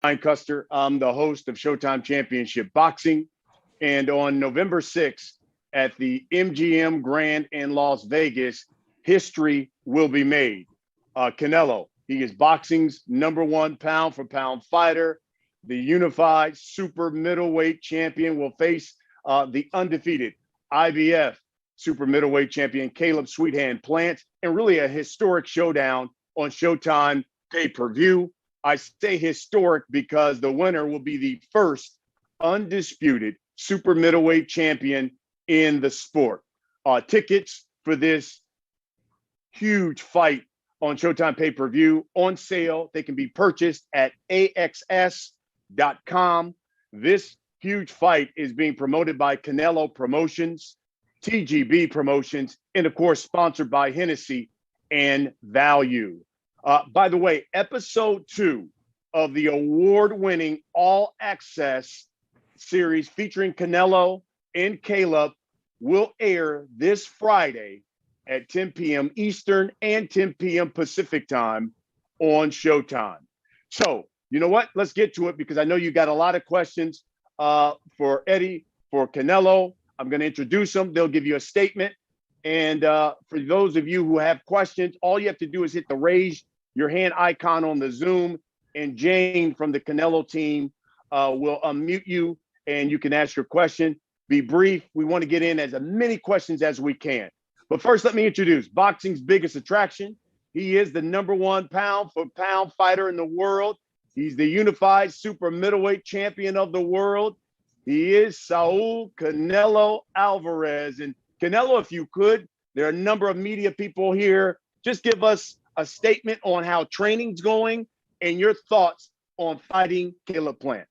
Ryan Custer. I'm the host of Showtime Championship Boxing. And on November 6th at the MGM Grand in Las Vegas, history will be made. Canelo, he is boxing's #1 pound-for-pound fighter. The unified super middleweight champion will face the undefeated IBF super middleweight champion Caleb Sweethand Plant, and really a historic showdown on Showtime pay-per-view. I say historic because the winner will be the first undisputed super middleweight champion in the sport. Tickets for this huge fight on Showtime pay-per-view on sale. They can be purchased at AXS.com. This huge fight is being promoted by Canelo Promotions, TGB Promotions, and of course, sponsored by Hennessy and Value. By the way, episode 2 of the award-winning All Access series featuring Canelo and Caleb will air this Friday at 10 p.m. Eastern and 10 p.m. Pacific time on Showtime. So, you know what? Let's get to it because I know you got a lot of questions for Eddie, for Canelo. I'm going to introduce them. They'll give you a statement. And for those of you who have questions, all you have to do is hit the raise your hand icon on the Zoom, and Jane from the Canelo team will unmute you, and you can ask your question. Be brief. We want to get in as many questions as we can. But first, let me introduce boxing's biggest attraction. He is the #1 pound-for-pound fighter in the world. He's the unified super middleweight champion of the world. He is Saul Canelo Alvarez. And Canelo, if you could, there are a number of media people here. Just give us a statement on how training's going and your thoughts on fighting Caleb Plant.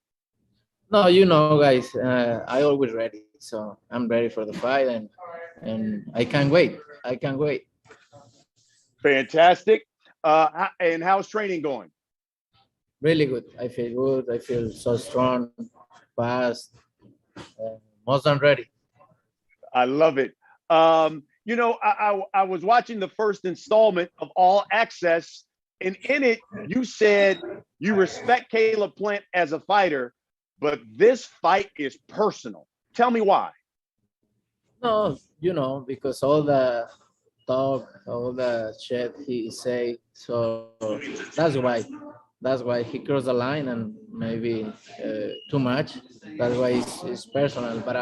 No, you know, guys, I always ready. So I'm ready for the fight, and I can't wait. I can't wait. Fantastic. And how's training going? Really good. I feel good. I feel so strong, fast, most than ready. I love it. You know, I was watching the first installment of All Access, and in it, you said you respect Caleb Plant as a fighter, but this fight is personal. Tell me why. No, you know, because all the talk, all the shit he say, so that's why. That's why he crossed the line and maybe too much. That's why it's personal. But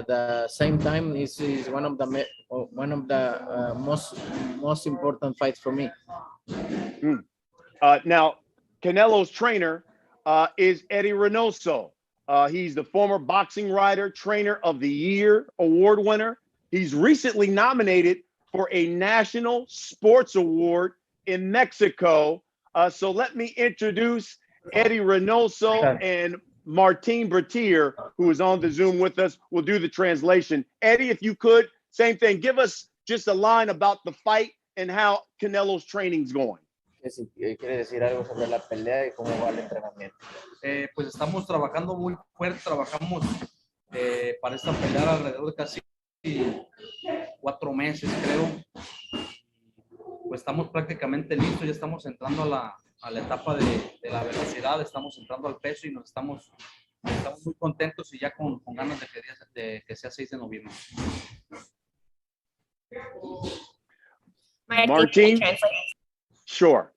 the same time, is one of the most important fights for me. Now, Canelo's trainer is Eddie Reynoso. He's the former boxing writer, trainer of the year award winner. He's recently nominated for a national sports award in Mexico. So let me introduce Eddie Reynoso and Martin Bratier, who is on the Zoom with us. We'll do the translation. Eddie, if you could, same thing. Give us just a line about the fight and how Canelo's training's going. ¿Quiere decir algo sobre la pelea y cómo va el entrenamiento? Pues estamos trabajando muy fuerte, trabajamos para esta pelea alrededor de casi 4 meses, creo. Pues estamos prácticamente listos, ya estamos entrando a la etapa de la velocidad, estamos entrando al peso y estamos muy contentos y ya con ganas de que sea 6 de noviembre. Martin? Sure.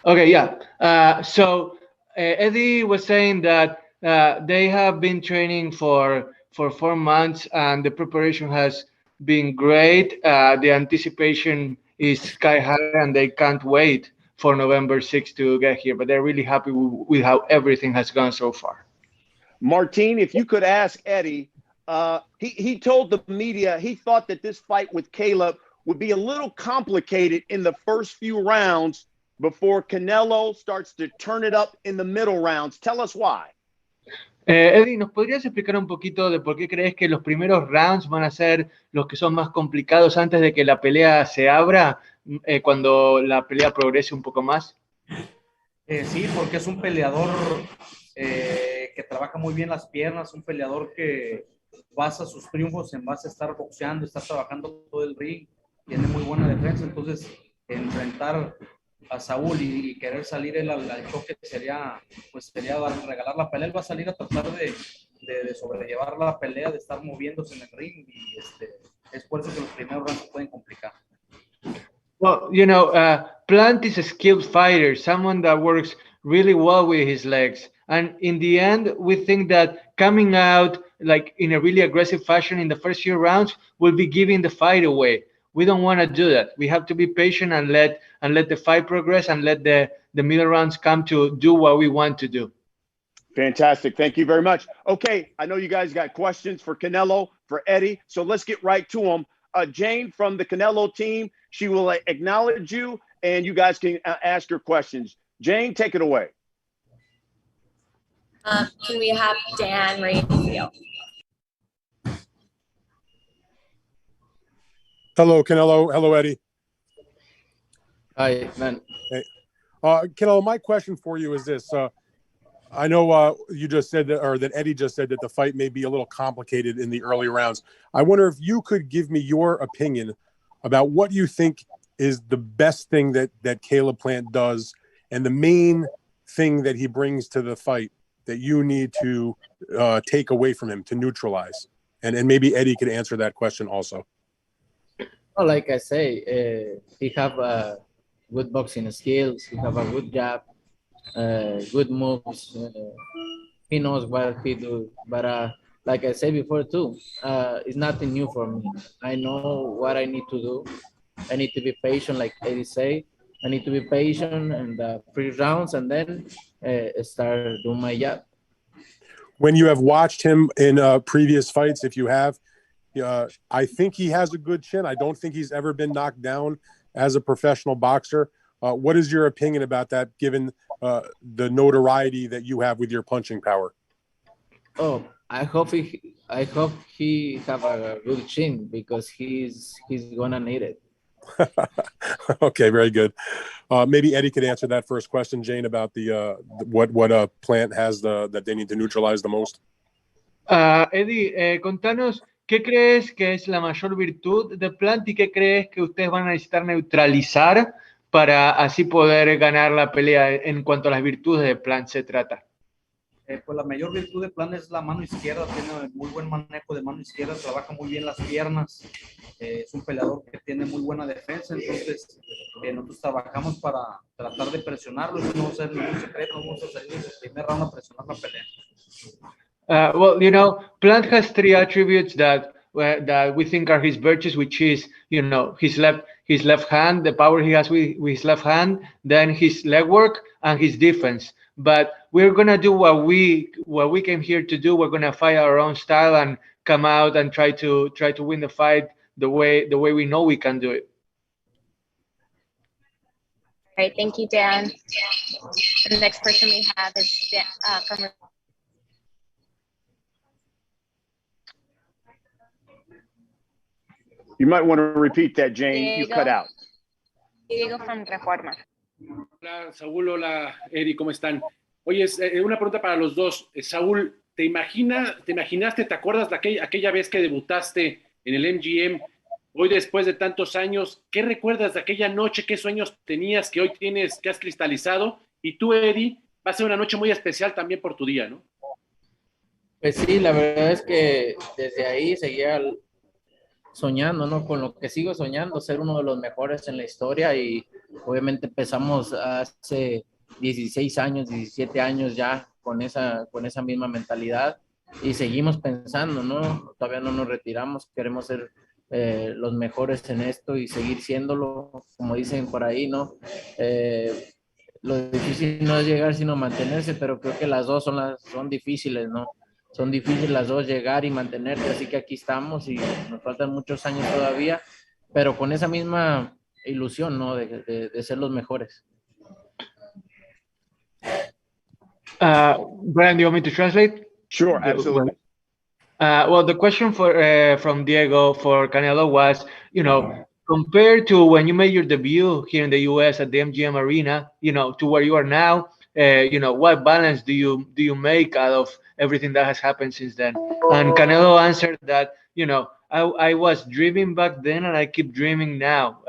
Okay, yeah. So Eddie was saying that they have been training for 4 months and the preparation has been great. The anticipation is sky high and they can't wait for November 6th to get here, but they're really happy with how everything has gone so far. Martin, if you could ask Eddie, he told the media he thought that this fight with Caleb would be a little complicated in the first few rounds before Canelo starts to turn it up in the middle rounds. Tell us why. Eddie, ¿nos podrías explicar un poquito de por qué crees que los primeros rounds van a ser los que son más complicados antes de que la pelea se abra, cuando la pelea progrese un poco más? Sí, porque es un peleador que trabaja muy bien las piernas, un peleador que basa sus triunfos en base a estar boxeando, estar trabajando todo el ring, tiene muy buena defensa, entonces enfrentar a Saúl y querer salir él al choque sería regalar la pelea. Él va a salir a tratar de sobrellevar la pelea, de estar moviéndose en el ring, y es por eso que los primeros rounds se pueden complicar. Well, Plant is a skilled fighter, someone that works really well with his legs. And in the end, we think that coming out like in a really aggressive fashion in the first few rounds will be giving the fight away. We don't want to do that. We have to be patient and let the fight progress and let the middle rounds come to do what we want to do. Fantastic. Thank you very much. Okay, I know you guys got questions for Canelo, for Eddie, so let's get right to them. Jane from the Canelo team, she will acknowledge you, and you guys can ask your questions. Jane, take it away. Can we have Dan radio? Hello, Canelo. Hello, Eddie. Hi, man. Hey. Canelo, my question for you is this. I know you just said that, or that Eddie just said, that the fight may be a little complicated in the early rounds. I wonder if you could give me your opinion about what you think is the best thing that Caleb Plant does, and the main thing that he brings to the fight that you need to take away from him to neutralize. And maybe Eddie could answer that question also. Well, like I say, he have good boxing skills. He have a good jab, good moves. He knows what he do. But like I said before too, it's nothing new for me. I know what I need to do. I need to be patient, like Eddie say. I need to be patient and 3 rounds, and then start doing my job. When you have watched him in previous fights, if you have, I think he has a good chin. I don't think he's ever been knocked down as a professional boxer. What is your opinion about that, given the notoriety that you have with your punching power? Oh, I hope he have a good chin, because he's gonna need it. Okay, very good. Maybe Eddie could answer that first question, Jane, about what Plant has that they need to neutralize the most. Eddie, contanos, ¿qué crees que es la mayor virtud de Plant y qué crees que ustedes van a necesitar neutralizar para así poder ganar la pelea en cuanto a las virtudes de Plant se trata? Pues la mayor virtud de Plant es la mano izquierda, tiene muy buen manejo de mano izquierda, trabaja muy bien las piernas, es un peleador que tiene muy buena defensa, entonces nosotros trabajamos para tratar de presionarlo, eso no va a ser ningún secreto, no vamos a salir en el primer round a presionar la pelea. Well, Plant has 3 attributes that we think are his virtues, which is, his left hand, the power he has with his left hand, then his leg work and his defense. But we're gonna do what we came here to do. We're gonna fight our own style and come out and try to win the fight the way we know we can do it. All right, thank you, Dan. And the next person we have is from. You might want to repeat that, Jane. You cut out. Diego from Reforma. Hola, Saúl. Hola, Eddie. ¿Cómo están? Oye, una pregunta para los dos. Saúl, ¿te imaginaste, te acuerdas de aquella vez que debutaste en el MGM? Hoy, después de tantos años, ¿qué recuerdas de aquella noche? ¿Qué sueños tenías que hoy tienes, que has cristalizado? Y tú, Eddie, va a ser una noche muy especial también por tu día, ¿no? Pues sí, la verdad es que desde ahí seguía soñando, ¿no? Con lo que sigo soñando, ser uno de los mejores en la historia, y obviamente empezamos hace 16 años, 17 años ya con esa misma mentalidad, y seguimos pensando, ¿no? Todavía no nos retiramos, queremos ser los mejores en esto y seguir siéndolo, como dicen por ahí, ¿no? Lo difícil no es llegar sino mantenerse, pero creo que las dos son difíciles, ¿no? Son difíciles las dos, llegar y mantenerte, así que aquí estamos y nos faltan muchos años todavía, pero con esa misma ilusión, ¿no? De ser los mejores. Brian, do you want me to translate? Sure, absolutely. Well, the question from Diego for Canelo was, compared to when you made your debut here in the U.S. at the MGM Arena, to where you are now, what balance do you make out of everything that has happened since then. And Canelo answered that, you know, I was dreaming back then and I keep dreaming now.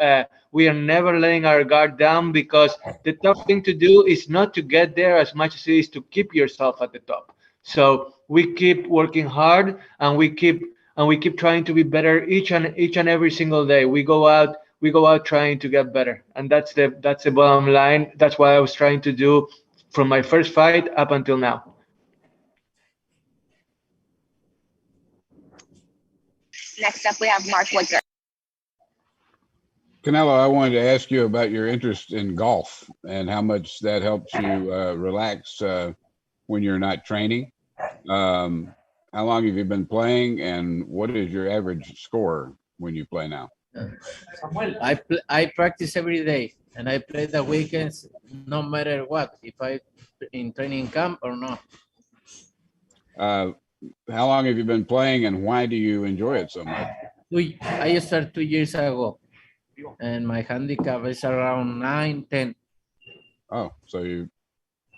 We are never letting our guard down, because the tough thing to do is not to get there as much as it is to keep yourself at the top. So we keep working hard, and we keep trying to be better each and every single day. We go out trying to get better, and that's the bottom line. That's what I was trying to do from my first fight up until now. Next up, we have Mark Woodger. Canelo, I wanted to ask you about your interest in golf and how much that helps you relax when you're not training. How long have you been playing, and what is your average score when you play now? I practice every day, and I play the weekends no matter what, if I in training camp or not. How long have you been playing, and why do you enjoy it so much? I started 2 years ago, and my handicap is around 9, 10. Oh, so you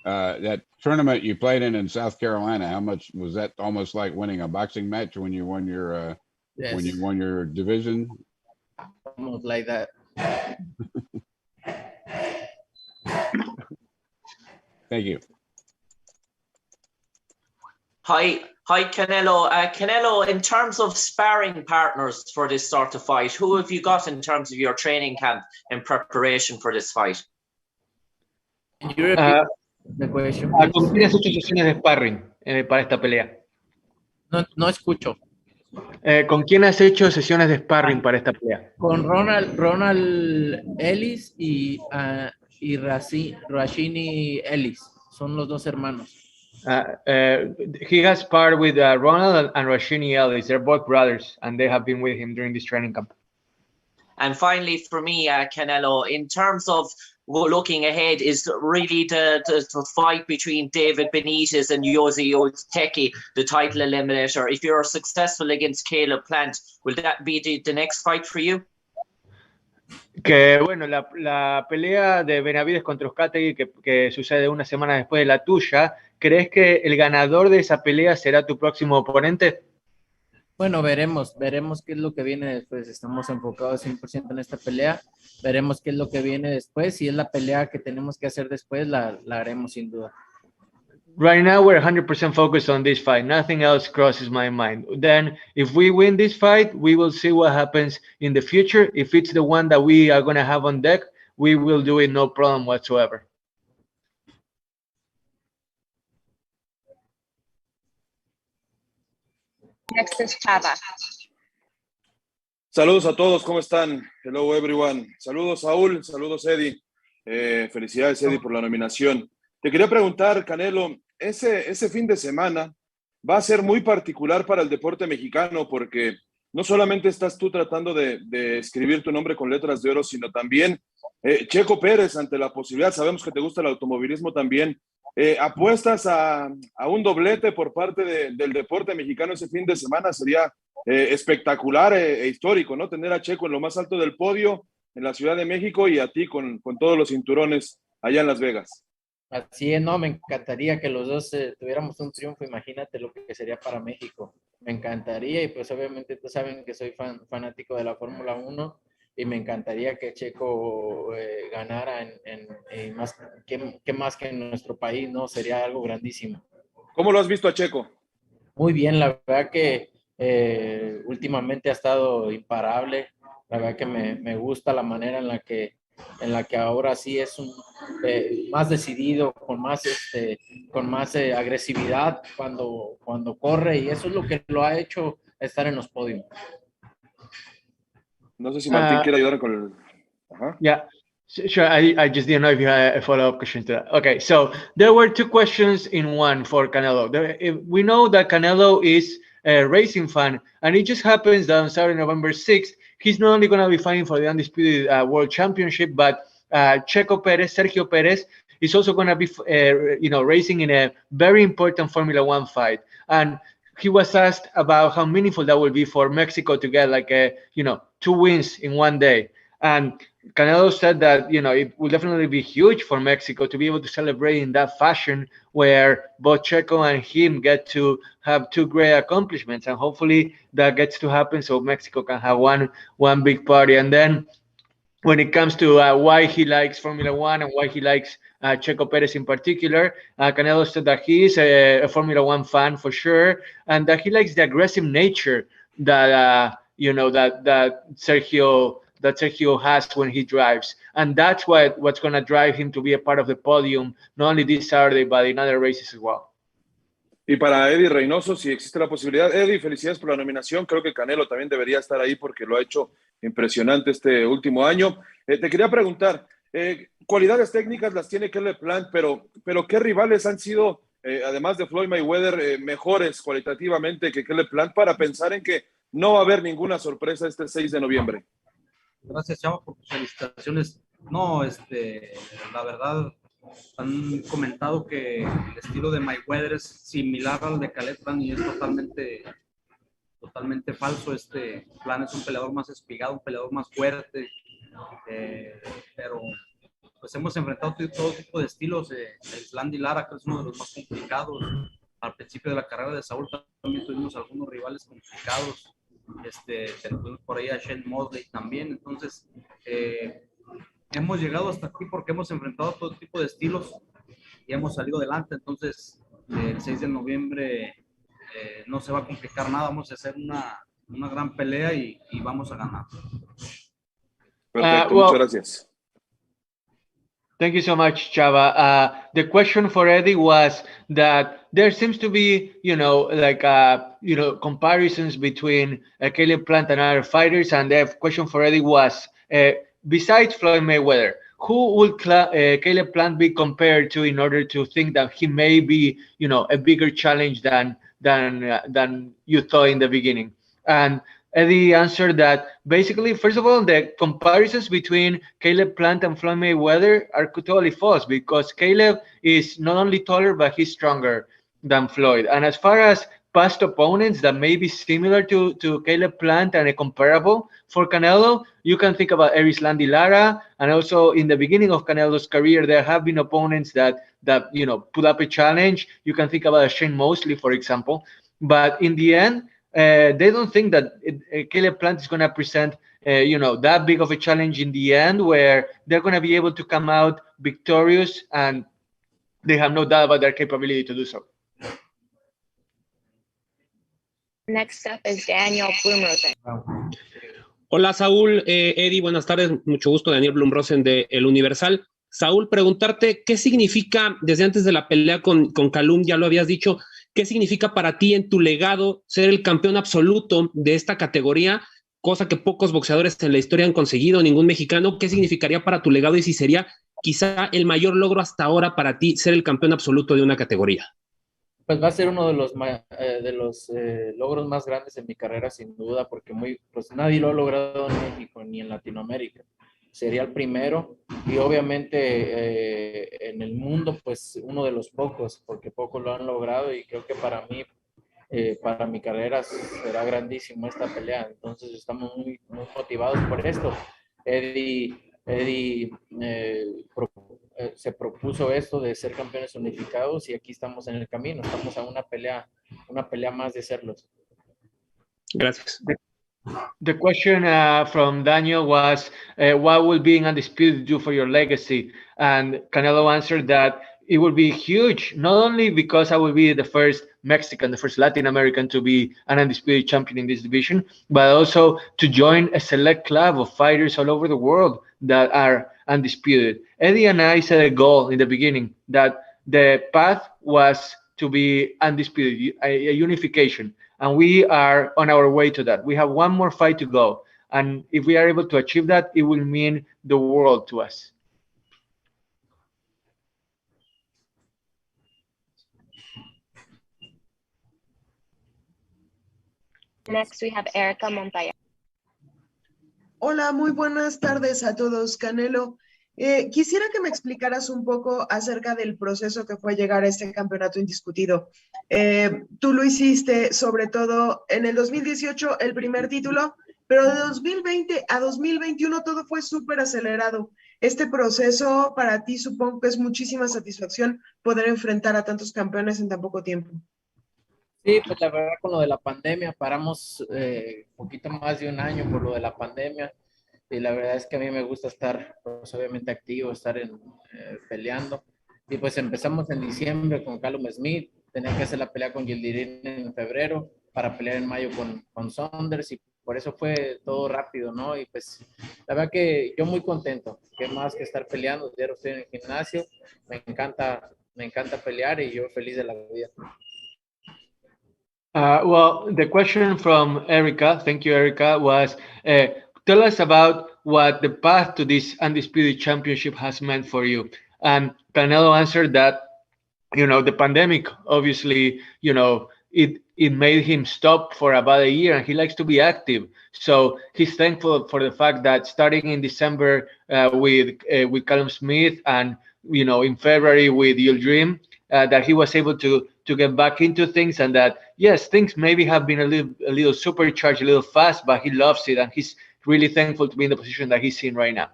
that tournament you played in South Carolina, how much was that? Almost like winning a boxing match when you won your Yes. when you won your division. Almost like that. Thank you. Hi, Canelo. Canelo, in terms of sparring partners for this sort of fight, who have you got in terms of your training camp in preparation for this fight? Can you repeat the question, please? ¿Con quién has hecho sesiones de sparring para esta pelea? No escucho. ¿Con quién has hecho sesiones de sparring para esta pelea? Con Ronald Ellis y Rashini Ellis. Son los dos hermanos. He has sparred with Ronald and Rashini Ellis. They're both brothers, and they have been with him during this training camp. And finally, for me, Canelo, in terms of looking ahead, is really the fight between David Benitez and Yosi Ozteki, the title eliminator. If you're successful against Caleb Plant, will that be the next fight for you? Que bueno, la pelea de Benavides contra Ozteki que sucede una semana después de la tuya, ¿crees que el ganador de esa pelea será tu próximo oponente? Bueno, veremos qué es lo que viene después. Estamos enfocados 100% en esta pelea. Veremos qué es lo que viene después. Si es la pelea que tenemos que hacer después, la haremos sin duda. Right now, we're 100% focused on this fight. Nothing else crosses my mind. Then, if we win this fight, we will see what happens in the future. If it's the one that we are going to have on deck, we will do it no problem whatsoever. Next is Chava. Saludos a todos, ¿cómo están? Hello everyone. Saludos Saúl, saludos Eddie. Felicidades Eddie por la nominación. Te quería preguntar, Canelo, ese fin de semana va a ser muy particular para el deporte mexicano porque no solamente estás tú tratando de escribir tu nombre con letras de oro, sino también Checo Pérez, ante la posibilidad, sabemos que te gusta el automovilismo también, apuestas a un doblete por parte del deporte mexicano ese fin de semana. Sería espectacular e histórico, ¿no? Tener a Checo en lo más alto del podio en la Ciudad de México y a ti con todos los cinturones allá en Las Vegas. Así es, no, me encantaría que los dos tuviéramos un triunfo. Imagínate lo que sería para México. Me encantaría, y pues obviamente tú saben que soy fanático de la Fórmula 1 y me encantaría que Checo ganara en más que en nuestro país, ¿no? Sería algo grandísimo. ¿Cómo lo has visto a Checo? Muy bien, la verdad que últimamente ha estado imparable. La verdad que me gusta la manera en la que ahora sí es más decidido, con más agresividad cuando corre, y eso es lo que lo ha hecho estar en los podios. No sé si Martín quiere ayudar con el... Ajá. Yeah, sure. I just didn't know if you had a follow-up question to that. Okay, so there were two questions in one for Canelo. We know that Canelo is a racing fan, and it just happens that on Saturday, November 6th, he's not only going to be fighting for the undisputed world championship, but Sergio Perez is also going to be, racing in a very important Formula One fight. And he was asked about how meaningful that will be for Mexico to get 2 wins in one day. And Canelo said that, you know, it will definitely be huge for Mexico to be able to celebrate in that fashion, where both Checo and him get to have two great accomplishments, and hopefully that gets to happen so Mexico can have one big party. And then when it comes to why he likes Formula One and why he likes Checo Perez in particular, Canelo said that he is a Formula One fan for sure, and that he likes the aggressive nature that you know, that Sergio has when he drives, and that's what's going to drive him to be a part of the podium, not only this Saturday but in other races as well. Y para Eddie Reynoso, si existe la posibilidad. Eddie, felicidades por la nominación. Creo que Canelo también debería estar ahí porque lo ha hecho impresionante este último año. Te quería preguntar, cualidades técnicas las tiene Caleb Plant, pero ¿qué rivales han sido, además de Floyd Mayweather, mejores cualitativamente que Caleb Plant para pensar en que no va a haber ninguna sorpresa este 6 de noviembre? Gracias, Chava, por tus felicitaciones. No, la verdad, han comentado que el estilo de Mayweather es similar al de Caleb Plant y es totalmente falso. Plant es un peleador más espigado, un peleador más fuerte, pero pues hemos enfrentado todo tipo de estilos. El Slandy Lara, que es uno de los más complicados. Al principio de la carrera de Saúl también tuvimos algunos rivales complicados. Tenemos por ahí a Shane Mosley también. Entonces hemos llegado hasta aquí porque hemos enfrentado todo tipo de estilos y hemos salido adelante. Entonces el 6 de noviembre no se va a complicar nada. Vamos a hacer una gran pelea y vamos a ganar. Perfecto, muchas gracias. Thank you so much, Chava. The question for Eddie was that there seems to be, comparisons between Caleb Plant and other fighters. And the question for Eddie was, besides Floyd Mayweather, who would Caleb Plant be compared to in order to think that he may be, a bigger challenge than you thought in the beginning? And Eddie answered that basically, first of all, the comparisons between Caleb Plant and Floyd Mayweather are totally false, because Caleb is not only taller, but he's stronger than Floyd. And as far as past opponents that may be similar to Caleb Plant and a comparable for Canelo, you can think about Erislandy Lara, and also in the beginning of Canelo's career, there have been opponents that put up a challenge. You can think about Shane Mosley, for example. But in the end, they don't think that Caleb Plant is going to present, that big of a challenge in the end, where they're going to be able to come out victorious, and they have no doubt about their capability to do so. Next up is Daniel Blumrosen. Hola, Saúl, Eddie, buenas tardes. Mucho gusto, Daniel Blumrosen de El Universal. Saúl, preguntarte, ¿qué significa, desde antes de la pelea con Calum, ya lo habías dicho, qué significa para ti en tu legado ser el campeón absoluto de esta categoría, cosa que pocos boxeadores en la historia han conseguido, ningún mexicano? ¿Qué significaría para tu legado y si sería quizá el mayor logro hasta ahora para ti ser el campeón absoluto de una categoría? Pues va a ser uno de los logros más grandes en mi carrera, sin duda, porque pues nadie lo ha logrado en México ni en Latinoamérica. Sería el primero, y obviamente en el mundo, pues uno de los pocos, porque pocos lo han logrado, y creo que para mí, para mi carrera será grandísimo esta pelea. Entonces estamos muy motivados por esto. Eddie se propuso esto de ser campeones unificados, y aquí estamos en el camino. Estamos a una pelea más de serlos. Gracias. The question from Daniel was, what will being undisputed do for your legacy? And Canelo answered that it will be huge, not only because I will be the first Mexican, the first Latin American to be an undisputed champion in this division, but also to join a select club of fighters all over the world that are undisputed. Eddie and I set a goal in the beginning that the path was to be undisputed, a unification. And we are on our way to that. We have one more fight to go. And if we are able to achieve that, it will mean the world to us. Next, we have Erica Montaya. Hola, muy buenas tardes a todos, Canelo. Quisiera que me explicaras un poco acerca del proceso que fue llegar a este campeonato indiscutido. Tú lo hiciste, sobre todo en el 2018, el primer título, pero de 2020 a 2021 todo fue súper acelerado. Este proceso para ti supongo que es muchísima satisfacción poder enfrentar a tantos campeones en tan poco tiempo. Sí, pues la verdad con lo de la pandemia paramos poquito más de un año por lo de la pandemia y la verdad es que a mí me gusta estar pues, obviamente activo, estar peleando y pues empezamos en diciembre con Callum Smith, tenía que hacer la pelea con Yildirim en febrero para pelear en mayo con Saunders y por eso fue todo rápido, ¿no? Y pues la verdad que yo muy contento, que más que estar peleando, ya estoy en el gimnasio, me encanta pelear y yo feliz de la vida. Well, the question from Erica, thank you, Erica, was tell us about what the path to this undisputed championship has meant for you. And Canelo answered that, you know, the pandemic, obviously, you know, it made him stop for about a year and he likes to be active. So he's thankful for the fact that starting in December with Callum Smith and, you know, in February with Yildirim, that he was able to get back into things and that, yes, things maybe have been a little supercharged, a little fast, but he loves it and he's really thankful to be in the position that he's in right now.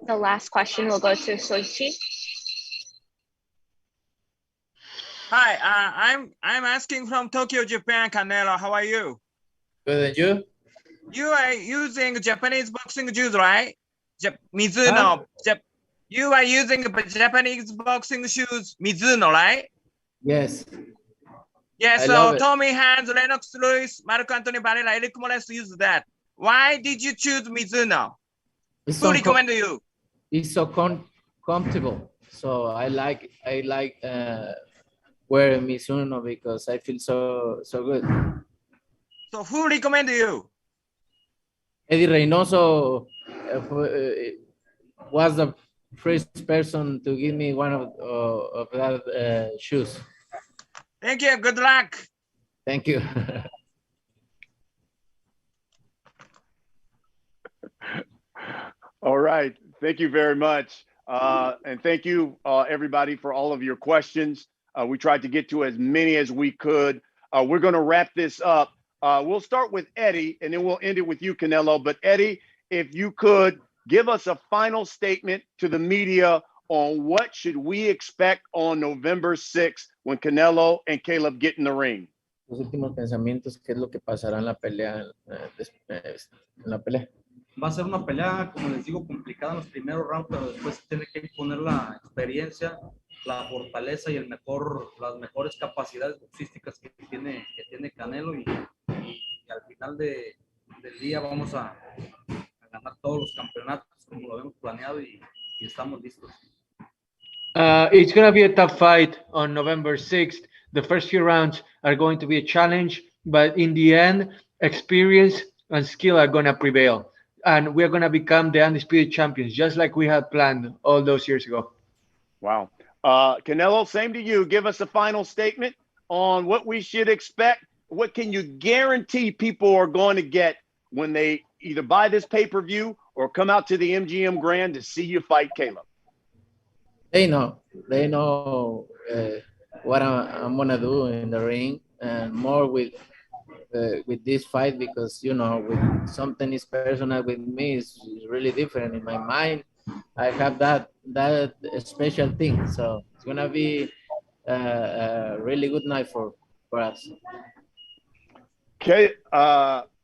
The last question will go to Soichi. Hi, I'm asking from Tokyo, Japan. Canelo, how are you? Good, and you? You are using Japanese boxing shoes, right? Mizuno. You are using Japanese boxing shoes, Mizuno, right? Yes. Yeah, so Tommy Hands, Lennox Lewis, Marco Antonio Barrera, Eric Morales use that. Why did you choose Mizuno? Who recommend you? It's so comfortable. So I like wearing Mizuno because I feel so good. So who recommend you? Eddie Reynoso was the first person to give me one of that shoes. Thank you. Good luck. Thank you. All right. Thank you very much. And thank you, everybody, for all of your questions. We tried to get to as many as we could. We're going to wrap this up. We'll start with Eddie, and then we'll end it with you, Canelo. But Eddie, if you could give us a final statement to the media on what should we expect on November 6th when Canelo and Caleb get in the ring. Los últimos pensamientos, ¿qué es lo que pasará en la pelea? Va a ser una pelea, como les digo, complicada en los primeros rounds, pero después tiene que imponer la experiencia, la fortaleza y las mejores capacidades boxísticas que tiene Canelo y al final del día vamos a ganar todos los campeonatos como lo habíamos planeado y estamos listos. It's going to be a tough fight on November 6th. The first few rounds are going to be a challenge, but in the end, experience and skill are going to prevail. And we're going to become the undisputed champions, just like we had planned all those years ago. Wow. Canelo, same to you. Give us a final statement on what we should expect. What can you guarantee people are going to get when they either buy this pay-per-view or come out to the MGM Grand to see you fight Caleb? They know what I'm going to do in the ring and more with this fight because, you know, with something is personal with me is really different in my mind. I have that special thing. So it's going to be a really good night for us. Okay.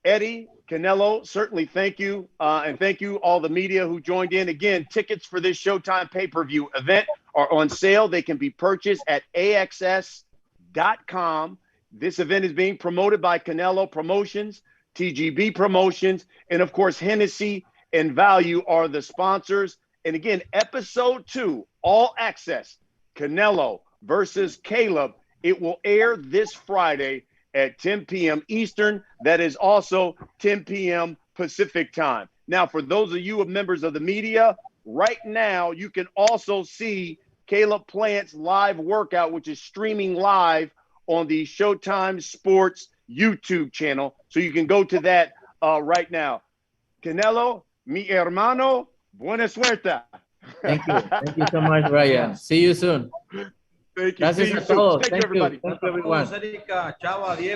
Eddie, Canelo, certainly thank you. And thank you all the media who joined in. Again, tickets for this Showtime pay-per-view event are on sale. They can be purchased at AXS.com. This event is being promoted by Canelo Promotions, TGB Promotions, and of course, Hennessy and Value are the sponsors. And again, episode 2, All Access, Canelo versus Caleb. It will air this Friday at 10 p.m. Eastern. That is also 10 p.m. Pacific time. Now, for those of you members of the media, right now, you can also see Caleb Plant's live workout, which is streaming live on the Showtime Sports YouTube channel. So you can go to that right now. Canelo, mi hermano, buena suerte. Thank you. Thank you so much, Brian. See you soon. Thank you. Gracias See you a soon. todos. Thank you, Thank you. everybody. Thank you, everyone. Erika, Chava, Diego.